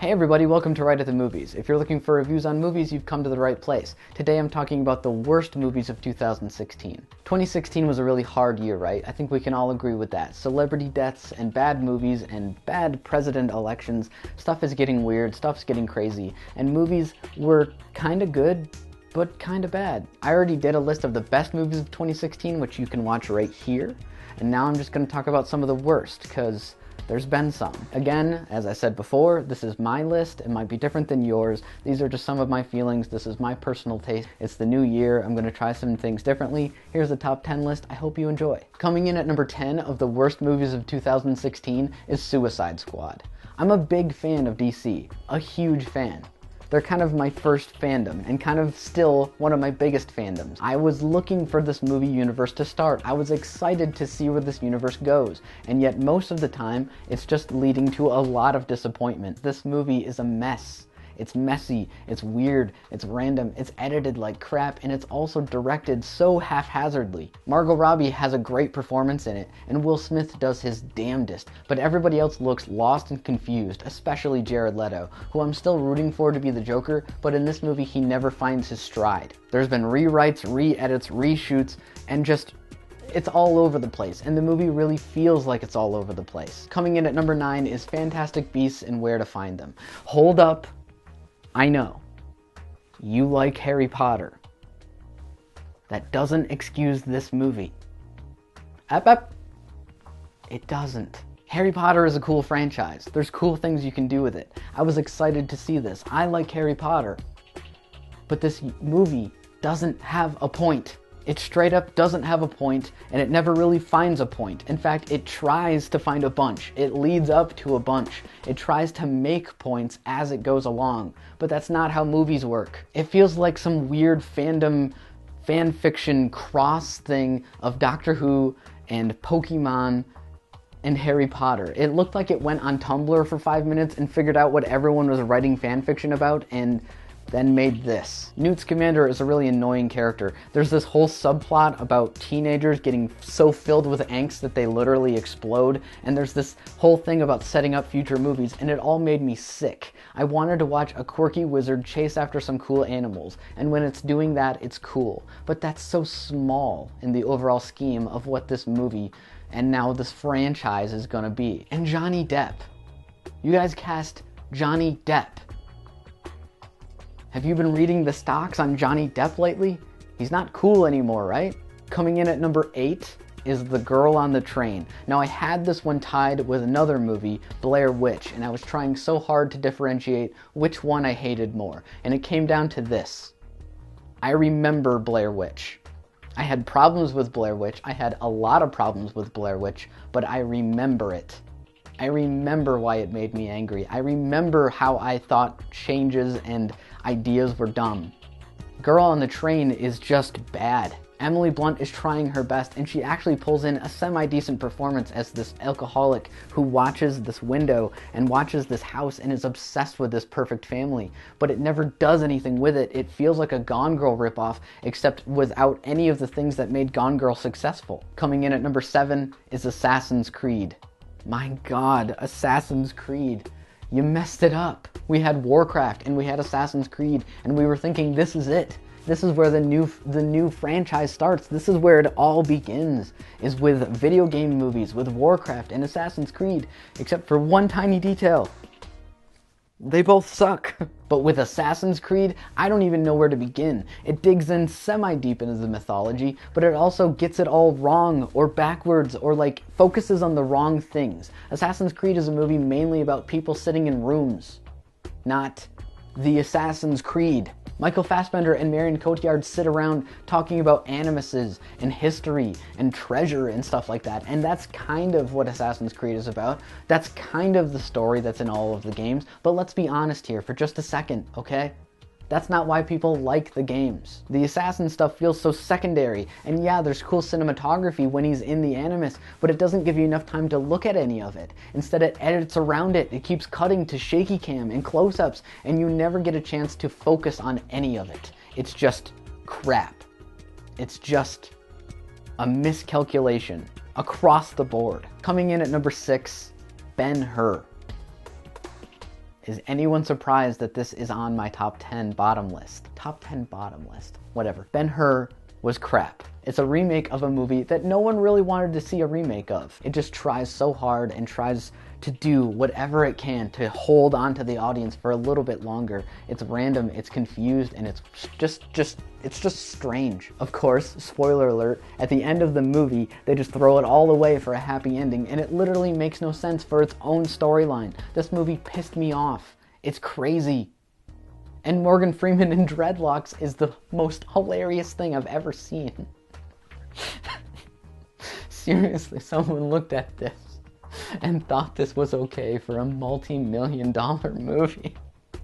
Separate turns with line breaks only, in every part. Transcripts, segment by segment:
Hey everybody, welcome to Wright at the Movies. If you're looking for reviews on movies, you've come to the right place. Today I'm talking about the worst movies of 2016. 2016 was a really hard year, right? I think we can all agree with that. Celebrity deaths and bad movies and bad president elections. Stuff is getting weird, stuff's getting crazy, and movies were kinda good, but kinda bad. I already did a list of the best movies of 2016, which you can watch right here, and now I'm just gonna talk about some of the worst, because there's been some. Again, as I said before, this is my list. It might be different than yours. These are just some of my feelings. This is my personal taste. It's the new year. I'm going to try some things differently. Here's the top 10 list. I hope you enjoy. Coming in at number 10 of the worst movies of 2016 is Suicide Squad. I'm a big fan of DC, a huge fan. They're kind of my first fandom, and kind of still one of my biggest fandoms. I was looking for this movie universe to start. I was excited to see where this universe goes, and yet most of the time, it's just leading to a lot of disappointment. This movie is a mess. It's messy, it's weird, it's random, it's edited like crap, and it's also directed so haphazardly. Margot Robbie has a great performance in it, and Will Smith does his damnedest, but everybody else looks lost and confused, especially Jared Leto, who I'm still rooting for to be the Joker, but in this movie he never finds his stride. There's been rewrites, re-edits, reshoots, and just it's all over the place, and the movie really feels like it's all over the place. Coming in at number 9 is Fantastic Beasts and Where to Find Them. Hold up. I know, you like Harry Potter. That doesn't excuse this movie. It doesn't. Harry Potter is a cool franchise. There's cool things you can do with it. I was excited to see this. I like Harry Potter. But this movie doesn't have a point. It straight up doesn't have a point, and it never really finds a point. In fact, it tries to find a bunch. It leads up to a bunch. It tries to make points as it goes along, but that's not how movies work. It feels like some weird fandom, fan fiction cross thing of Doctor Who and Pokemon and Harry Potter. It looked like it went on Tumblr for 5 minutes and figured out what everyone was writing fan fiction about, and then made this. Newt Scamander is a really annoying character. There's this whole subplot about teenagers getting so filled with angst that they literally explode, and there's this whole thing about setting up future movies, and it all made me sick. I wanted to watch a quirky wizard chase after some cool animals, and when it's doing that, it's cool. But that's so small in the overall scheme of what this movie and now this franchise is gonna be. And Johnny Depp. You guys cast Johnny Depp. Have you been reading the stocks on Johnny Depp lately? He's not cool anymore, right? Coming in at number 8 is The Girl on the Train. Now I had this one tied with another movie, Blair Witch, and I was trying so hard to differentiate which one I hated more, and it came down to this. I remember Blair Witch. I had problems with Blair Witch. I had a lot of problems with Blair Witch, but I remember it. I remember why it made me angry. I remember how I thought changes and ideas were dumb. Girl on the Train is just bad. Emily Blunt is trying her best, and she actually pulls in a semi-decent performance as this alcoholic who watches this window and watches this house and is obsessed with this perfect family. But it never does anything with it. It feels like a Gone Girl ripoff, except without any of the things that made Gone Girl successful. Coming in at number 7 is Assassin's Creed. My God, Assassin's Creed. You messed it up. We had Warcraft and we had Assassin's Creed, and we were thinking this is it. This is where the new franchise starts. This is where it all begins, is with video game movies, with Warcraft and Assassin's Creed, except for one tiny detail. They both suck. But with Assassin's Creed, I don't even know where to begin. It digs in semi-deep into the mythology, but it also gets it all wrong or backwards or like focuses on the wrong things. Assassin's Creed is a movie mainly about people sitting in rooms, not the Assassin's Creed. Michael Fassbender and Marion Cotillard sit around talking about animuses and history and treasure and stuff like that, and that's kind of what Assassin's Creed is about. That's kind of the story that's in all of the games, but let's be honest here for just a second, okay? That's not why people like the games. The assassin stuff feels so secondary, and yeah, there's cool cinematography when he's in the Animus, but it doesn't give you enough time to look at any of it. Instead, it edits around it. It keeps cutting to shaky cam and close-ups, and you never get a chance to focus on any of it. It's just crap. It's just a miscalculation across the board. Coming in at number 6, Ben-Hur. Is anyone surprised that this is on my top 10 bottom list? Top 10 bottom list. Whatever. Ben-Hur was crap. It's a remake of a movie that no one really wanted to see a remake of. It just tries so hard and tries to do whatever it can to hold on to the audience for a little bit longer. It's random, it's confused, and it's just strange. Of course, spoiler alert, at the end of the movie, they just throw it all away for a happy ending, and it literally makes no sense for its own storyline. This movie pissed me off. It's crazy. And Morgan Freeman in dreadlocks is the most hilarious thing I've ever seen. Seriously, someone looked at this and thought this was okay for a multi-million-dollar movie.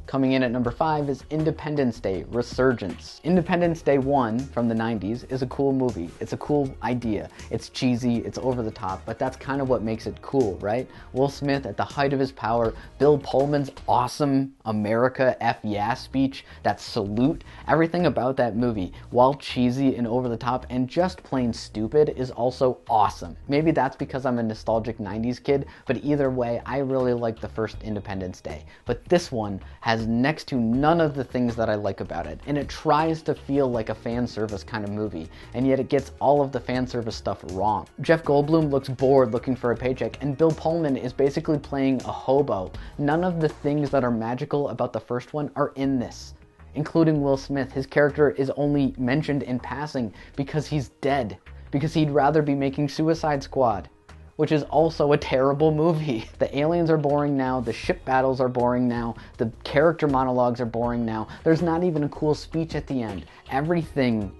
Coming in at number 5 is Independence Day Resurgence. Independence Day 1 from the 90s is a cool movie. It's a cool idea. It's cheesy, it's over the top, but that's kind of what makes it cool, right? Will Smith at the height of his power, Bill Pullman's awesome America F yeah speech, that salute, everything about that movie, while cheesy and over the top and just plain stupid, is also awesome. Maybe that's because I'm a nostalgic 90s kid, but either way, I really like the first Independence Day. But this one has next to none of the things that I like about it, and it tries to feel like a fan service kind of movie, and yet it gets all of the fan service stuff wrong. Jeff Goldblum looks bored looking for a paycheck, and Bill Pullman is basically playing a hobo. None of the things that are magical about the first one are in this, including Will Smith. His character is only mentioned in passing because he's dead, because he'd rather be making Suicide Squad, which is also a terrible movie. The aliens are boring now, the ship battles are boring now, the character monologues are boring now, there's not even a cool speech at the end. Everything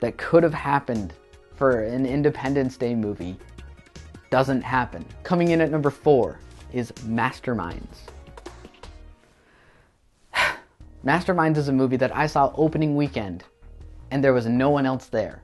that could have happened for an Independence Day movie doesn't happen. Coming in at number 4 is Masterminds. Masterminds is a movie that I saw opening weekend, and there was no one else there.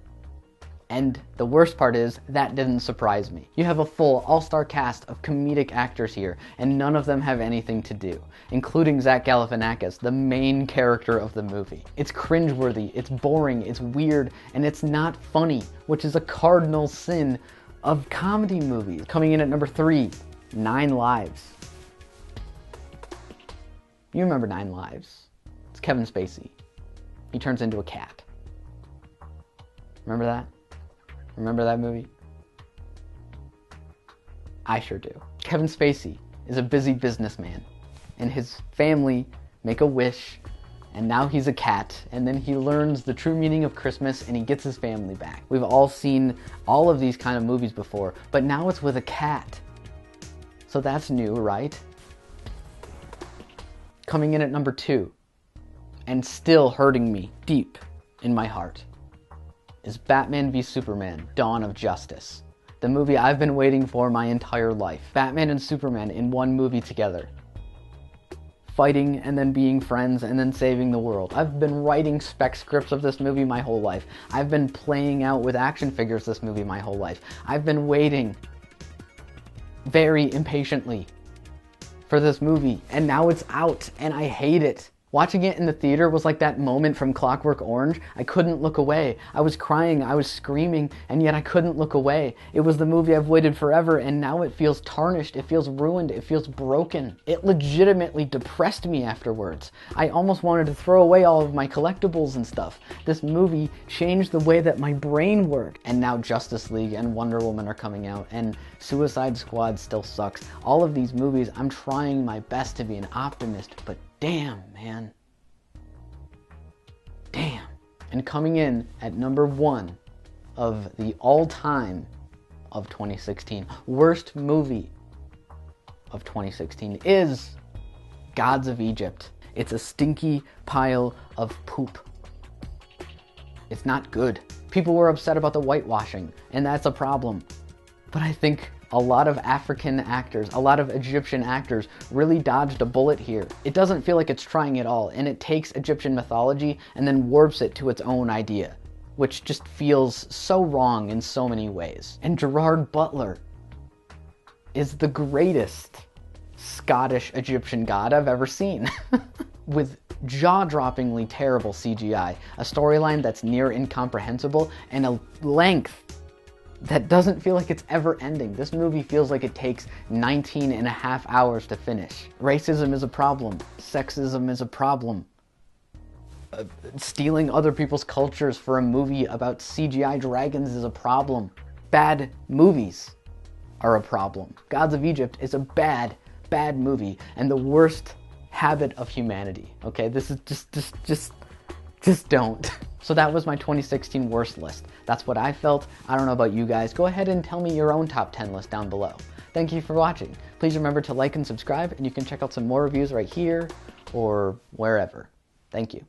And the worst part is, that didn't surprise me. You have a full all-star cast of comedic actors here, and none of them have anything to do, including Zach Galifianakis, the main character of the movie. It's cringeworthy, it's boring, it's weird, and it's not funny, which is a cardinal sin of comedy movies. Coming in at number 3, 9 Lives. You remember 9 Lives. It's Kevin Spacey. He turns into a cat. Remember that? Remember that movie? I sure do. Kevin Spacey is a busy businessman, and his family make a wish, and now he's a cat, and then he learns the true meaning of Christmas, and he gets his family back. We've all seen all of these kind of movies before, but now it's with a cat. So that's new, right? Coming in at number 2, and still hurting me deep in my heart, is Batman v Superman: Dawn of Justice. The movie I've been waiting for my entire life. Batman and Superman in one movie together. Fighting and then being friends and then saving the world. I've been writing spec scripts of this movie my whole life. I've been playing out with action figures this movie my whole life. I've been waiting very impatiently for this movie, and now it's out and I hate it. Watching it in the theater was like that moment from Clockwork Orange. I couldn't look away. I was crying, I was screaming, and yet I couldn't look away. It was the movie I've waited forever, and now it feels tarnished, it feels ruined, it feels broken. It legitimately depressed me afterwards. I almost wanted to throw away all of my collectibles and stuff. This movie changed the way that my brain worked. And now Justice League and Wonder Woman are coming out, and Suicide Squad still sucks. All of these movies, I'm trying my best to be an optimist, but damn, man. Damn. And coming in at number 1 of the all-time of 2016, worst movie of 2016 is Gods of Egypt. It's a stinky pile of poop. It's not good. People were upset about the whitewashing, and that's a problem. But I think a lot of African actors, a lot of Egyptian actors really dodged a bullet here. It doesn't feel like it's trying at all, and it takes Egyptian mythology and then warps it to its own idea, which just feels so wrong in so many ways. And Gerard Butler is the greatest Scottish Egyptian god I've ever seen. With jaw-droppingly terrible CGI, a storyline that's near incomprehensible, and a length that doesn't feel like it's ever ending. This movie feels like it takes 19 and a half hours to finish. Racism is a problem. Sexism is a problem. Stealing other people's cultures for a movie about CGI dragons is a problem. Bad movies are a problem. Gods of Egypt is a bad movie and the worst habit of humanity. Okay, this is just don't. So that was my 2016 worst list. That's what I felt. I don't know about you guys. Go ahead and tell me your own top 10 list down below. Thank you for watching. Please remember to like and subscribe, and you can check out some more reviews right here or wherever. Thank you.